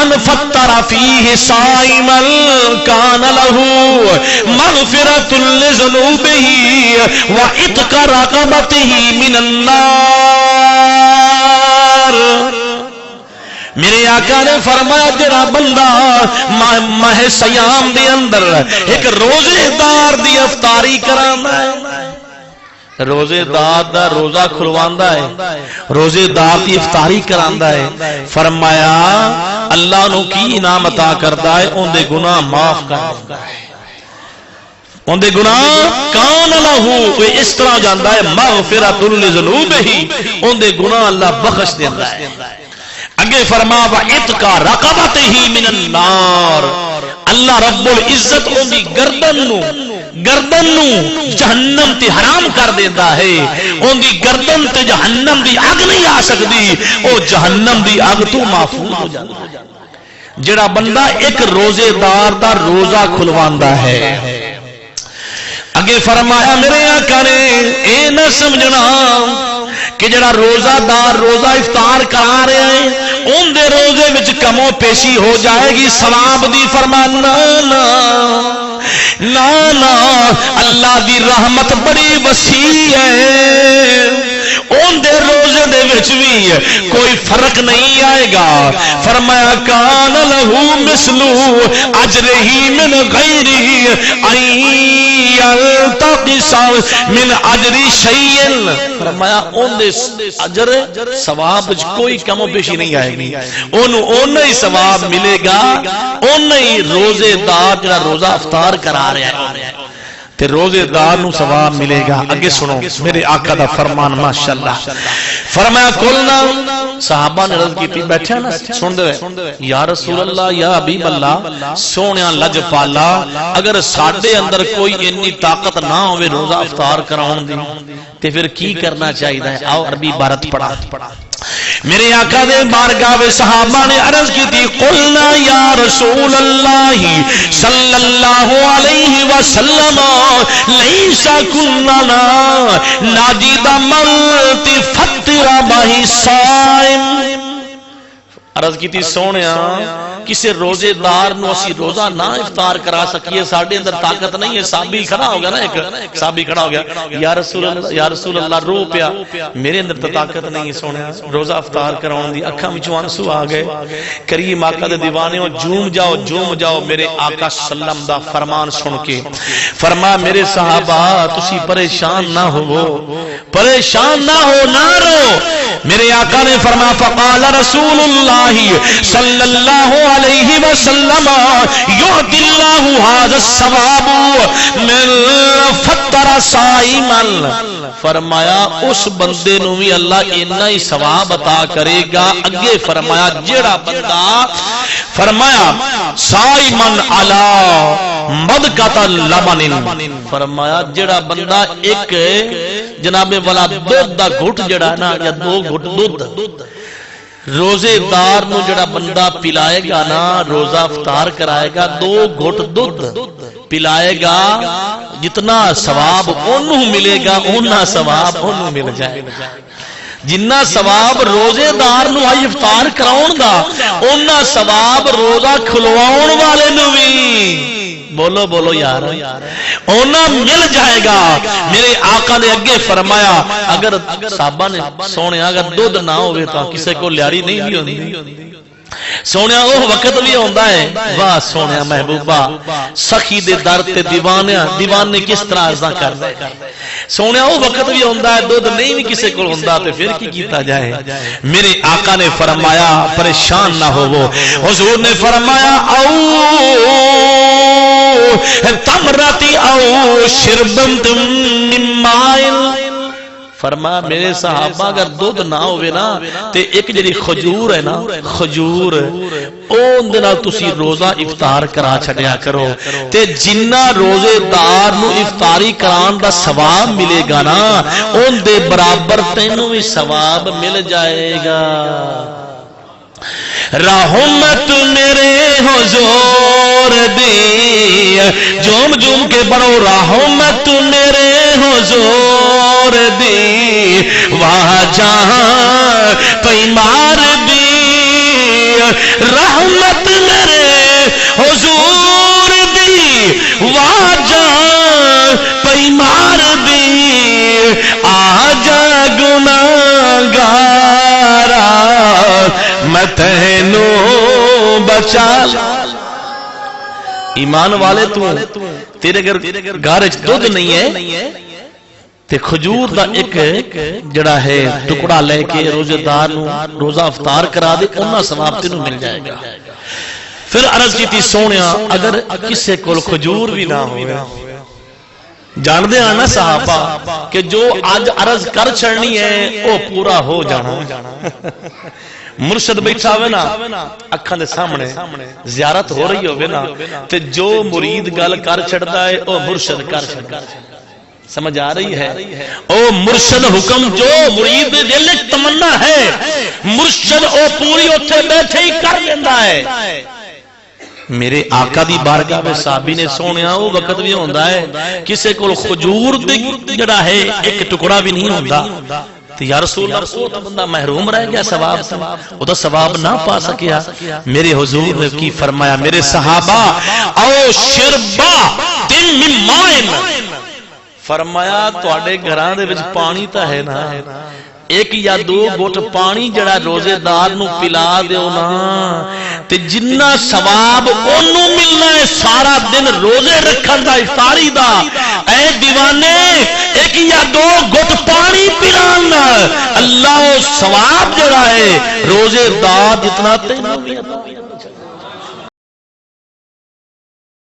من فطر فيه صائما كان له مغفرة لذنوبه وعتق رقبته من النار. میرے آقا نے فرمایا جڑا بندہ ماہ سیام دے اندر ایک روزے دار دی افطاری کراندا ہے، روزے دار دا روزہ کھلواندا ہے، روزے دار دی افطاری کراندا ہے، فرمایا اللہ نو کی انعام عطا کردا ہے، اون دے گناہ معاف کر دیندا ہے، اون دے گناہ کان لہو اس طرح جاندا ہے مغفرۃ لذنوبہ، اون دے گناہ اللہ بخش دیندا ہے. اگے فرما وعتق رقبتہ من النار، اللہ رب العزت ان دی گردن نو جہنم تے حرام کر دیتا ہے، ان دی گردن تے جہنم دی اگ نہیں آ سکتی، او جہنم دی اگ تو محفوظ ہو جاتا ہے. جڑا بندہ ایک روزے دار دا روزہ کھلواندا ہے، اگے فرمایا میرے آقا نے اے نہ سمجھنا کہ جڑا روزہ دار روزہ افطار کرا رہے ہیں ان دے روزے وچ کم و پیشی ہو جائے گی ثواب دی، فرمانا نا نا اللہ دی رحمت بڑی وسیع ہے، ان دے روزے دے وچ بھی کوئی فرق نہیں آئے گا. فرمایا کان لہو مثلو اجرہ من غیر ان یلتقص من اجر شیء، فرمایا ان دے اجر ثواب وچ کوئی کم و بیشی نہیں آئے گی، اونوں اونا ہی ثواب ملے گا، اونا ہی روزے دار جڑا روزہ افطار کرا رہا ہے تے روزے دار نو ثواب ملے گا. اگے سنو میرے آقا دا فرمان ماشاءاللہ، فرمایا کولنا صحابہ نے عرض کی بیٹھے نا سن دے یا رسول اللہ یا حبیب اللہ سونیا لج پالا اگر ساڈے اندر کوئی اتنی طاقت نہ ہوے روزہ افطار کراون دی تے پھر کی کرنا چاہیے ہے. آؤ عربی عبارت پڑھا. میرے آقا دے بارگاہ میں صحابہ نے عرض کی تھی قلنا یا رسول اللہ صلی اللہ علیہ وسلم لیس کننا ناجد ملت فطر بہی صائم. عرض کی تھی سونیا کسی روزے دار نو اسی روزہ نہ افطار کرا سکیے، ساڑھے اندر طاقت نہیں ہے. صحابی کھڑا ہو گیا نا، ایک صحابی کھڑا ہو گیا یا رسول اللہ رو پیا میرے اندر تو طاقت نہیں ہے سونیا روزہ افطار کراؤں دی. اکھاں وچوں آنسو آ گئے. کریم آقا دے دیوانے ہو جوم جاؤ میرے آقا سلم دا فرمان سن کے. فرما میرے صحابہ تسی پریشان نہ ہو نہ رو. میرے آقا نے فرما فقال رسول اللہ صلی اللہ علیہ وسلم یعطی اللہ ھذا الثواب من فطر صائما، فرمایا اس بندے نو بھی اللہ اتنا ہی ثواب عطا کرے گا. اگے فرمایا جیڑا بندہ فرمایا صائمن علی مدقۃ لبن، فرمایا جیڑا بندہ ایک جناب والا دودھ دا گھٹ جڑا نا یا دو گھٹ دودھ روزے دار نو جڑا بندہ پلائے گا نا روزہ افطار کرائے گا، دو گھٹ دودھ پلائے گا جتنا ثواب انہوں ملے گا اونا ثواب انہوں مل جائے گا. جنہ ثواب روزے دار نو آئی افطار کراؤن دا اونا ثواب روزہ کھلواؤن والے نو بھی بولو یار اونا مل جائے گا. میرے آقا نے اگے فرمایا اگر صحابہ نے سونے اگر دودھ نہ ہوئے تو کسے کو لیاری نہیں بھی ہوندی. سونے وہ وقت بھی ہوندہ ہے واہ سونے محبوبہ سخی دے در تے دیوانے کس طرح ازاں کر دے. سونے وہ وقت بھی ہوندہ ہے دودھ نہیں بھی کسے کو ہوندہ تے پھر کی کیتا جائے. میرے آقا نے فرمایا پریشان نہ ہو وہ. حضور نے فرمایا او تمرتی او شربنت من مائل، فرما میرے صحابہ اگر دودھ نہ ہوئے نا تے ایک جڑی خجور ہے نا خجور اون دے نال تسی روزہ افطار کرا چھڈیا کرو تے جنہ روزے دار نو افطاری کران دا ثواب ملے گا نا اون دے برابر تینوں بھی ثواب مل جائے گا. رحمت میرے حضور دی جوم کے بڑو رحمت میرے حضور دی واہ جہاں پیمار دی رحمت میرے حضور دی واجہ پیمار دی آجا گناہگارا میں تینو بچا ایمان والے تو تیرے اگر گھر وچ دودھ نہیں ہے تے کھجور دا ایک جڑا ہے ٹکڑا لے کے روزے دار نو روزہ افطار کرا دے انہاں ثواب تینوں مل جائے گا. پھر عرض کی تھی سونیا اگر کسے کول کھجور بھی نہ ہوئے جان دے آنا صحابہ کہ جو آج عرض کر چھڑنی ہے وہ پورا ہو جانا. مرشد بیٹھا ہوئے نا اکھاں دے سامنے زیارت ہو رہی ہوئے نا تے جو مرید گل کر چھڑتا ہے وہ مرشد کر چھڑتا ہے. سمجھ آ رہی ہے؟ او مرشد حکم جو مرید دل تمنا ہے مرشد او پوری اتھے بیٹھے ہی کر لیندہ ہے. میرے آقا دی بارگاہ میں صحابی نے سونیا وہ وقت بھی ہوندہ ہے کسے کو خجور جڑا ہے ایک ٹکڑا بھی نہیں ہوندہ تو یا رسول اللہ وہ تو بندہ محروم رہ گیا ثواب وہ تو ثواب نہ پا سکیا. میرے حضور نے کی فرمایا میرے صحابہ او شربا تن من مائن فرمایا تواڈے گھراں دے وچ پانی تا ہے نا ایک یا دو گھٹ پانی جڑا روزے دار نو پلا دیو نا تے جنہ ثواب اونوں ملنا ہے سارا دن روزے رکھن دا افطاری دا. اے دیوانے ایک یا دو گھٹ پانی پلان اللہ ثواب جڑا ہے روزے دار جتنا تینوں